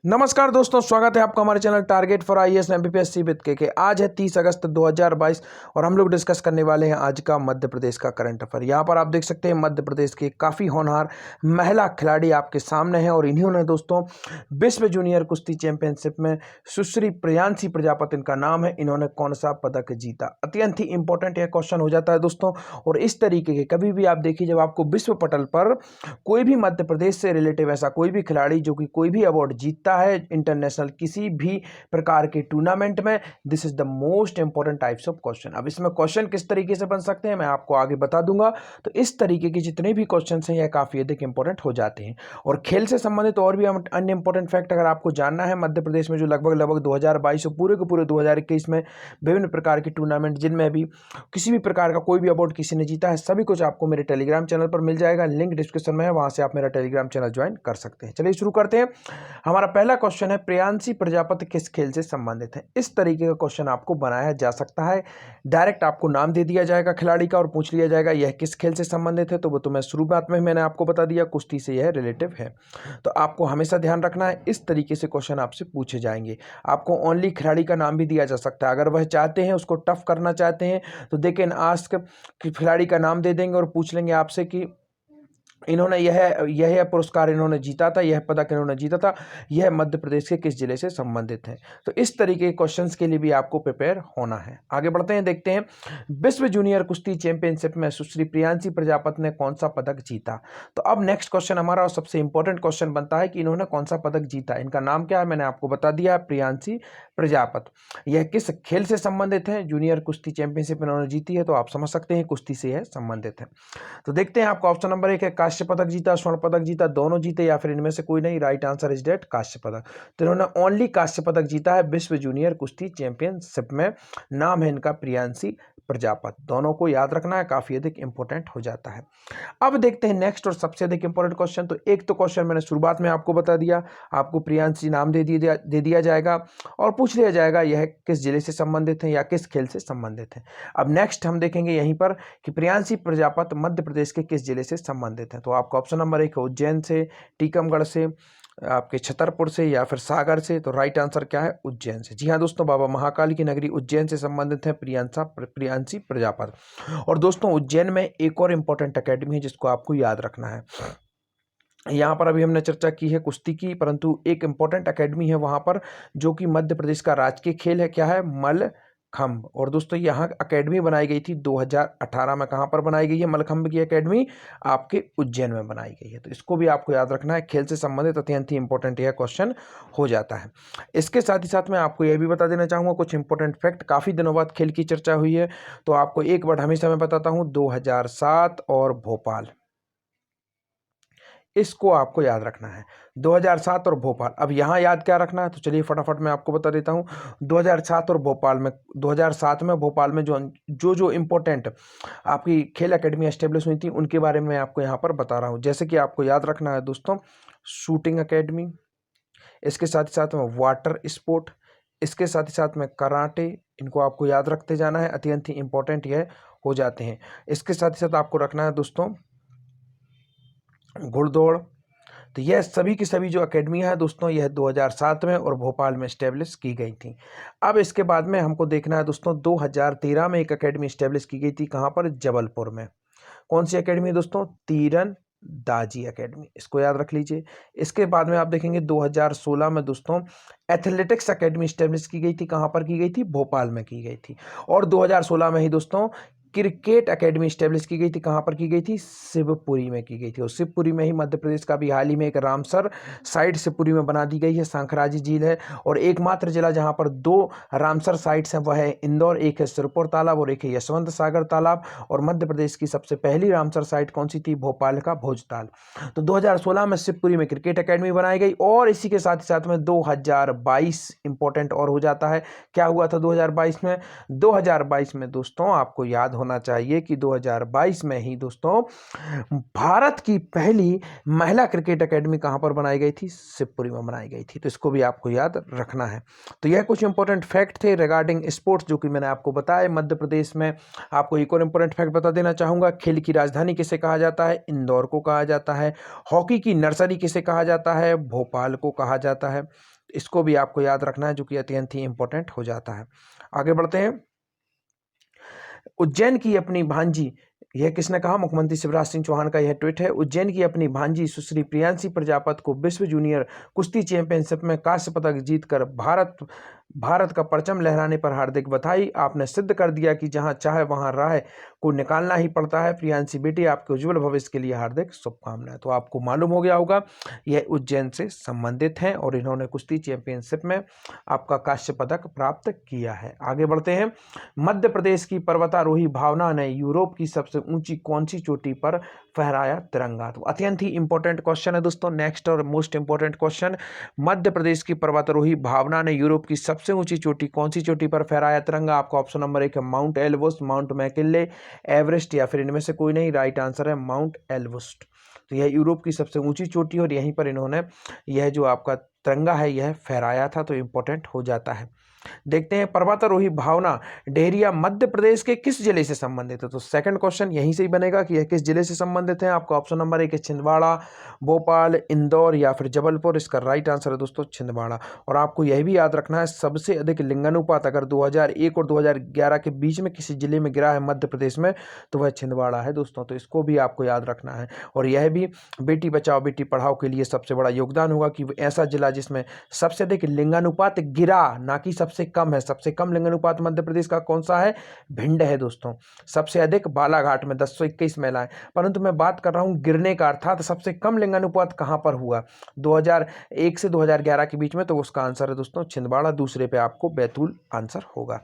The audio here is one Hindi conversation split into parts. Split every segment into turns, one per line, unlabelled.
नमस्कार दोस्तों, स्वागत है आपका हमारे channel target for IAS MPPSC with के। आज है 30 अगस्त 2022 और हम लोग डिस्कस करने वाले हैं आज का मध्य प्रदेश का करंट अफेयर। यहाँ पर आप देख सकते हैं मध्य प्रदेश के काफ़ी होनहार महिला खिलाड़ी आपके सामने हैं और इन्होंने दोस्तों विश्व जूनियर कुश्ती चैंपियनशिप में सुश्री प्रियांशी प्रजापति इनका नाम है, इन्होंने कौन सा पदक जीता। अत्यंत ही इंपॉर्टेंट यह क्वेश्चन हो जाता है दोस्तों। और इस तरीके के कभी भी आप देखिए, जब आपको विश्व पटल पर कोई भी मध्य प्रदेश से रिलेटिव ऐसा कोई भी खिलाड़ी जो कि कोई भी अवार्ड जीतता है इंटरनेशनल किसी भी प्रकार के टूर्नामेंट में, this is the most important types of question. अब इसमें क्वेश्चन किस तरीके से बन सकते हैं मैं आपको आगे बता दूंगा। तो इस तरीके के जितने भी क्वेश्चन हैं यह काफी अधिक इंपॉर्टेंट हो जाते हैं। और खेल से संबंधित और भी अन्य इंपॉर्टेंट फैक्ट अगर आपको जानना है, मध्य प्रदेश में जो लगभग 2022 और पूरे के पूरे 2021 में विभिन्न प्रकार के टूर्नामेंट जिनमें भी किसी भी प्रकार का कोई भी अवार्ड किसी ने जीता है, सभी कुछ आपको मेरे टेलीग्राम चैनल पर मिल जाएगा। लिंक डिस्क्रिप्शन में है, वहां से आप मेरा टेलीग्राम चैनल ज्वाइन कर सकते हैं। चलिए शुरू करते हैं। हमारा पहला क्वेश्चन है, प्रियांशी प्रजापति किस खेल से संबंधित है। इस तरीके का क्वेश्चन आपको बनाया जा सकता है। डायरेक्ट आपको नाम दे दिया जाएगा खिलाड़ी का और पूछ लिया जाएगा यह किस खेल से संबंधित है। तो वो तो मैं शुरुआत में मैंने आपको बता दिया, कुश्ती से यह रिलेटिव है। तो आपको हमेशा ध्यान रखना है, इस तरीके से क्वेश्चन आपसे पूछे जाएंगे। आपको ओनली खिलाड़ी का नाम भी दिया जा सकता है। अगर वह चाहते हैं, उसको टफ करना चाहते हैं, तो दे कैन आस्क, खिलाड़ी का नाम दे देंगे और पूछ लेंगे आपसे कि इन्होंने यह पुरस्कार इन्होंने जीता था, यह पदक इन्होंने जीता था, यह मध्य प्रदेश के किस जिले से संबंधित है। तो इस तरीके के क्वेश्चंस के लिए भी आपको प्रिपेयर होना है। आगे बढ़ते हैं, देखते हैं विश्व जूनियर कुश्ती चैंपियनशिप में सुश्री प्रियांशी प्रजापति ने कौन सा पदक जीता। तो अब नेक्स्ट क्वेश्चन हमारा और सबसे इंपॉर्टेंट क्वेश्चन बनता है कि इन्होंने कौन सा पदक जीता। इनका नाम क्या है, मैंने आपको बता दिया है, प्रियांशी प्रजापति। यह किस खेल से संबंधित है, जूनियर कुश्ती चैंपियनशिप इन्होंने जीती है, तो आप समझ सकते हैं कुश्ती से यह संबंधित है। तो देखते हैं, आपका ऑप्शन नंबर 1 है कांस्य पदक जीता, स्वर्ण पदक जीता, दोनों जीते या फिर इनमें से कोई नहीं। राइट आंसर इज डेट कांस्य पदक। तो इन्होंने ओनली कांस्य पदक जीता है विश्व जूनियर कुश्ती चैंपियनशिप में। नाम है इनका प्रियांशी प्रजापति। दोनों को याद रखना है, काफी अधिक इंपॉर्टेंट हो जाता है। अब देखते हैं नेक्स्ट और सबसे अधिक इंपॉर्टेंट क्वेश्चन। तो एक तो क्वेश्चन मैंने शुरुआत में आपको बता दिया, आपको प्रियांशी नाम दे दिया जाएगा और पूछ लिया जाएगा यह किस जिले से संबंधित है या किस खेल से संबंधित है। अब नेक्स्ट हम देखेंगे यहीं पर कि प्रियांशी प्रजापति मध्य प्रदेश के किस जिले से संबंधित है। तो आपका ऑप्शन नंबर 1 है उज्जैन से, टीकमगढ़ से, आपके छतरपुर से या फिर सागर से। तो राइट आंसर क्या है, उज्जैन से। जी हाँ दोस्तों, बाबा महाकाल की नगरी उज्जैन से संबंधित है प्रियांशी प्रजापति। और दोस्तों उज्जैन में एक और इंपॉर्टेंट एकेडमी है जिसको आपको याद रखना है। यहाँ पर अभी हमने चर्चा की है कुश्ती की, परंतु एक इंपॉर्टेंट एकेडमी है वहां पर जो कि मध्य प्रदेश का राजकीय खेल है। क्या है, मलखंभ। और दोस्तों यहाँ एकेडमी बनाई गई थी 2018 में। कहाँ पर बनाई गई है, मलखंभ की एकेडमी आपके उज्जैन में बनाई गई है। तो इसको भी आपको याद रखना है, खेल से संबंधित अत्यंत ही इंपॉर्टेंट यह क्वेश्चन हो जाता है। इसके साथ ही साथ मैं आपको यह भी बता देना चाहूंगा कुछ इंपॉर्टेंट फैक्ट। काफी दिनों बाद खेल की चर्चा हुई है, तो आपको एक बार हमेशा मैं बताता हूँ, 2007 और भोपाल, इसको आपको याद रखना है। 2007 और भोपाल। अब यहाँ याद क्या रखना है, तो चलिए फटाफट मैं आपको बता देता हूँ। 2007 और भोपाल में, 2007 में भोपाल में जो इंपॉर्टेंट आपकी खेल एकेडमी एस्टेब्लिश हुई थी उनके बारे में मैं आपको यहाँ पर बता रहा हूँ। जैसे कि आपको याद रखना है दोस्तों, शूटिंग एकेडमी, इसके साथ ही साथ में वाटर स्पोर्ट, इसके साथ ही साथ में कराटे, इनको आपको याद रखते जाना है, अत्यंत ही इंपॉर्टेंट यह हो जाते हैं। इसके साथ ही साथ आपको रखना है दोस्तों घुड़दौड़। तो यह सभी की सभी जो अकेडमियां हैं दोस्तों, यह 2007 में और भोपाल में स्टेब्लिश की गई थी। अब इसके बाद में हमको देखना है दोस्तों, 2013 में एक अकेडमी स्टेब्लिश की गई थी। कहां पर, जबलपुर में। कौन सी अकेडमी दोस्तों, तीरंदाजी अकेडमी, इसको याद रख लीजिए। इसके बाद में आप देखेंगे 2016 में दोस्तों एथलेटिक्स अकेडमी स्टेब्लिश की गई थी। कहां पर की गई थी, भोपाल में की गई थी। और 2016 में ही दोस्तों क्रिकेट एकेडमी स्टेब्लिश की गई थी। कहां पर की गई थी, शिवपुरी में की गई थी। और शिवपुरी में ही मध्य प्रदेश का भी हाल ही में एक रामसर साइट शिवपुरी में बना दी गई है, सांखराजी झील है। और एकमात्र जिला जहां पर 2 रामसर साइट्स हैं वह है इंदौर, एक है सिरपुर तालाब और एक है यशवंत सागर तालाब। और मध्य प्रदेश की सबसे पहली रामसर साइट कौन सी थी, भोपाल का भोजताल। तो 2016 में शिवपुरी में क्रिकेट एकेडमी बनाई गई। और इसी के साथ ही साथ में 2022 इंपॉर्टेंट और हो जाता है। क्या हुआ था 2022 में, 2022 में दोस्तों आपको याद होना होना चाहिए कि 2022 में ही दोस्तों भारत की पहली महिला क्रिकेट एकेडमी कहां पर बनाई गई थी? शिवपुरी में बनाई गई थी। तो इसको भी आपको याद रखना है। तो यह कुछ इंपॉर्टेंट फैक्ट थे रिगार्डिंग स्पोर्ट्स जो कि मैंने आपको बताया मध्य प्रदेश में। आपको एक और इंपॉर्टेंट फैक्ट बता देना चाहूंगा, खेल की राजधानी किसे कहा जाता है? इंदौर को कहा जाता है। हॉकी की नर्सरी किसे कहा जाता है? भोपाल को कहा जाता है। इसको भी आपको याद रखना है जो कि अत्यंत ही इंपॉर्टेंट हो जाता है। आगे बढ़ते हैं। उज्जैन की अपनी भांजी, यह किसने कहा? मुख्यमंत्री शिवराज सिंह चौहान का यह ट्वीट है। उज्जैन की अपनी भांजी सुश्री प्रियांशी प्रजापत को विश्व जूनियर कुश्ती चैंपियनशिप में कांस्य पदक जीतकर भारत का परचम लहराने पर हार्दिक बधाई। आपने सिद्ध कर दिया कि जहां चाहे वहां राह को निकालना ही पड़ता है। प्रियांशी बेटी, आपके उज्जवल भविष्य के लिए हार्दिक शुभकामनाएं। तो आपको मालूम हो गया होगा यह उज्जैन से संबंधित हैं और इन्होंने कुश्ती चैंपियनशिप में आपका कांस्य पदक प्राप्त किया है। आगे बढ़ते हैं। मध्य प्रदेश की पर्वतारोही भावना ने यूरोप की सबसे ऊंची कौन सी चोटी पर फहराया तिरंगा? तो अत्यंत ही इंपॉर्टेंट क्वेश्चन है दोस्तों। नेक्स्ट और most important question, Madhya Pradesh की पर्वतारोही भावना ने यूरोप की सबसे ऊंची चोटी कौन सी चोटी पर फहराया तिरंगा? आपका ऑप्शन नंबर 1 है mount Elbrus, mount McKinley, Everest या फिर इनमें से कोई नहीं। राइट आंसर है माउंट एल्ब्रस। तो यह यूरोप की सबसे ऊंची चोटी और यहीं पर इन्होंने यह जो आपका तिरंगा है यह फहराया था। तो इंपॉर्टेंट हो जाता है। देखते हैं पर्वतारोही भावना डेहरिया मध्य प्रदेश के किस जिले से संबंधित है? तो सेकंड क्वेश्चन यहीं से ही बनेगा कि यह किस जिले से संबंधित है। आपका ऑप्शन नंबर 1 है छिंदवाड़ा, भोपाल, इंदौर या फिर जबलपुर। इसका राइट आंसर है दोस्तों छिंदवाड़ा। और आपको यह भी याद रखना है सबसे अधिक लिंगानुपात अगर 2001 और 2011 के बीच में किसी जिले में गिरा है मध्य प्रदेश में तो वह छिंदवाड़ा है दोस्तों। तो इसको भी आपको याद रखना है। और यह भी बेटी बचाओ बेटी पढ़ाओ के लिए सबसे बड़ा योगदान होगा कि ऐसा जिला जिसमें सबसे अधिक लिंगानुपात गिरा, ना कि सबसे कम है। सबसे कम लिंगानुपात मध्य प्रदेश का कौन सा है? भिंड है दोस्तों। सबसे अधिक बालाघाट में 1021 महिलाएं। परंतु मैं बात कर रहा हूं गिरने का, अर्थात सबसे कम लिंगानुपात कहां पर हुआ 2001 से 2011 के बीच में। तो उसका आंसर है दोस्तों छिंदवाड़ा। दूसरे पे आपको बैतूल आंसर होगा।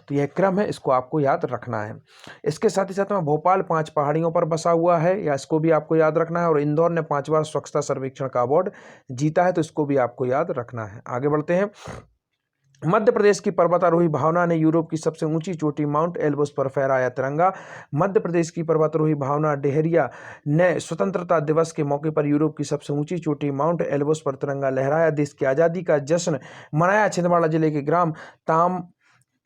तो यह क्रम है, इसको आपको याद रखना है। इसके साथ ही साथ में भोपाल 5 पहाड़ियों पर बसा हुआ है, या इसको भी आपको याद रखना है। और इंदौर ने 5 बार स्वच्छता सर्वेक्षण का अवार्ड जीता है। तो इसको भी आपको याद रखना है। आगे बढ़ते हैं। मध्य प्रदेश की पर्वतारोही भावना ने यूरोप की सबसे ऊंची चोटी माउंट एल्ब्रस पर फहराया तिरंगा। मध्य प्रदेश की पर्वतारोही भावना डेहरिया ने स्वतंत्रता दिवस के मौके पर यूरोप की सबसे ऊंची चोटी माउंट एल्ब्रस पर तिरंगा लहराया। देश की आजादी का जश्न मनाया। छिंदवाड़ा जिले के ग्राम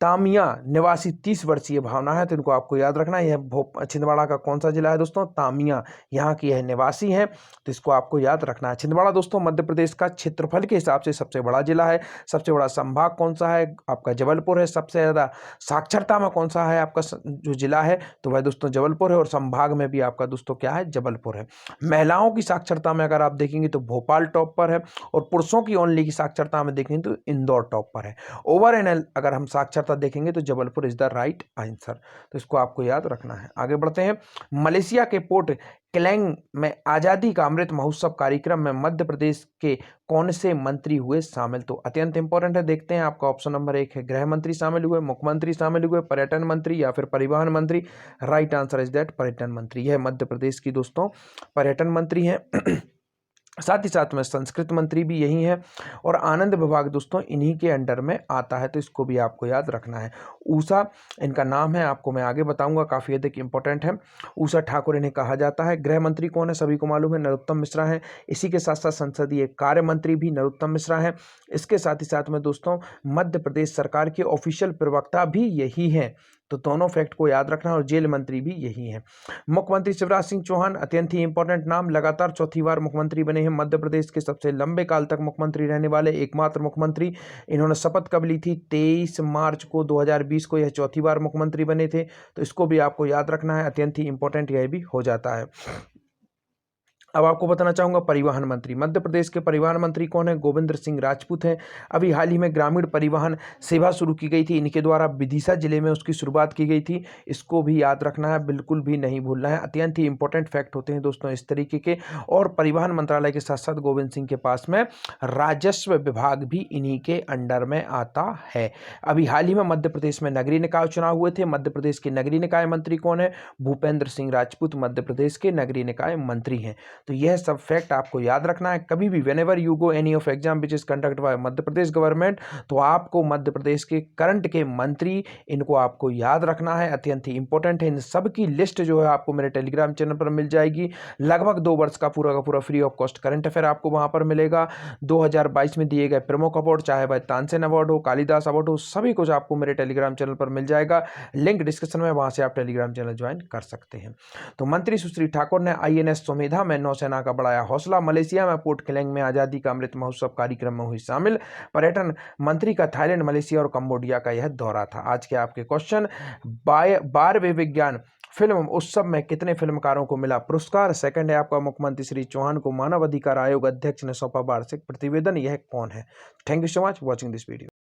तामिया निवासी 30 वर्षीय भावना है। तो इनको आपको याद रखना है। यह छिंदवाड़ा का कौन सा जिला है दोस्तों? तामिया, यहाँ की यह निवासी है। तो इसको आपको याद रखना है। छिंदवाड़ा दोस्तों मध्य प्रदेश का क्षेत्रफल के हिसाब से सबसे बड़ा जिला है। सबसे बड़ा संभाग कौन सा है? आपका जबलपुर है। सबसे ज़्यादा साक्षरता में कौन सा है आपका जो जिला है? तो वह दोस्तों जबलपुर है। और संभाग में भी आपका दोस्तों क्या है? जबलपुर है। महिलाओं की साक्षरता में अगर आप देखेंगे तो भोपाल टॉप पर है। और पुरुषों की ओनली की साक्षरता में देखेंगे तो इंदौर टॉप पर है। ओवर एनएल अगर हम साक्षरता देखेंगे तो Jabalpur is the right answer. तो इसको आपको याद रखना है। आगे बढ़ते हैं। मलेशिया के पोर्ट क्लैंग में आजादी का अमृत महोत्सव कार्यक्रम में मध्य प्रदेश के कौन से मंत्री हुए शामिल? तो अत्यंत इंपॉर्टेंट है। देखते हैं। आपका ऑप्शन नंबर 1 है गृह मंत्री शामिल हुए, मुख्यमंत्री शामिल हुए, पर्यटन मंत्री या फिर परिवहन मंत्री। राइट आंसर इज दैट पर्यटन मंत्री। यह मध्य प्रदेश की दोस्तों पर्यटन मंत्री है। साथ ही साथ में संस्कृत मंत्री भी यही है। और आनंद विभाग दोस्तों इन्हीं के अंडर में आता है। तो इसको भी आपको याद रखना है। ऊषा इनका नाम है, आपको मैं आगे बताऊंगा, काफी अधिक इंपॉर्टेंट है। ऊषा ठाकुर इन्हें कहा जाता है। गृह मंत्री कौन है? सभी को मालूम है, नरोत्तम मिश्रा है। इसी के साथ साथ संसदीय कार्य मंत्री भी नरोत्तम मिश्रा है। इसके साथ ही साथ में दोस्तों मध्य प्रदेश सरकार के ऑफिशियल प्रवक्ता भी यही है। तो दोनों फैक्ट को याद रखना। और जेल मंत्री भी यही है। मुख्यमंत्री शिवराज सिंह चौहान अत्यंत ही इंपॉर्टेंट नाम, लगातार चौथी बार मुख्यमंत्री बने हैं। मध्य प्रदेश के सबसे लंबे काल तक मुख्यमंत्री रहने वाले एकमात्र मुख्यमंत्री। इन्होंने शपथ कब ली थी? 23 मार्च को 2020 को यह चौथी बार मुख्यमंत्री बने थे। तो इसको भी आपको याद रखना है। अत्यंत ही इंपॉर्टेंट यह भी हो जाता है। अब आपको बताना चाहूंगा परिवहन मंत्री। मध्य प्रदेश के परिवहन मंत्री कौन है? गोविंद सिंह राजपूत हैं। अभी हाल ही में ग्रामीण परिवहन सेवा शुरू की गई थी। इनके द्वारा विदिशा जिले में उसकी शुरुआत की गई थी। इसको भी याद रखना है, बिल्कुल भी नहीं भूलना है। अत्यंत ही इंपॉर्टेंट फैक्ट होते हैं दोस्तों इस तरीके के। और परिवहन मंत्रालय के साथ साथ गोविंद सिंह के पास में राजस्व विभाग भी इन्हीं के अंडर में आता है। अभी हाल ही में मध्य प्रदेश में नगरीय निकाय चुनाव हुए थे। मध्य प्रदेश के नगरीय निकाय मंत्री कौन है? भूपेंद्र सिंह राजपूत मध्य प्रदेश के नगरीय निकाय मंत्री हैं। तो यह सब फैक्ट आपको याद रखना है। कभी भी whenever you go any of exam which is conduct bye Madhya Pradesh government, तो आपको मध्य प्रदेश के करंट के मंत्री, इनको आपको याद रखना है, अत्यंत ही इंपॉर्टेंट है। इन सब की लिस्ट जो है आपको मेरे टेलीग्राम चैनल पर मिल जाएगी। लगभग 2 वर्ष का पूरा free of cost current affair आपको वहां पर मिलेगा। 2022 में दिए गए प्रमुख अवार्ड, चाहे वह तानसेन अवार्ड हो, कालिदास अवार्ड हो, सभी कुछ आपको मेरे टेलीग्राम चैनल पर मिल जाएगा। लिंक डिस्क्रिप्शन में, वहां से आप टेलीग्राम चैनल ज्वाइन कर सकते हैं। तो मंत्री सुश्री ठाकुर ने INS सुमेधा में नौसेना का बढ़ाया हौसला। मलेशिया में पोर्ट क्लेंग में आजादी का अमृत महोत्सव कार्यक्रम में हुई शामिल। पर्यटन मंत्री का थाईलैंड, मलेशिया और कंबोडिया का यह दौरा था। आज के आपके क्वेश्चन, 12वें विज्ञान फिल्म उत्सव में कितने फिल्मकारों को मिला पुरस्कार? सेकंड है आपका, मुख्यमंत्री श्री चौहान को मानव अधिकार आयोग अध्यक्ष ने सौंपा वार्षिक प्रतिवेदन, यह कौन है? Thank you so much watching this video.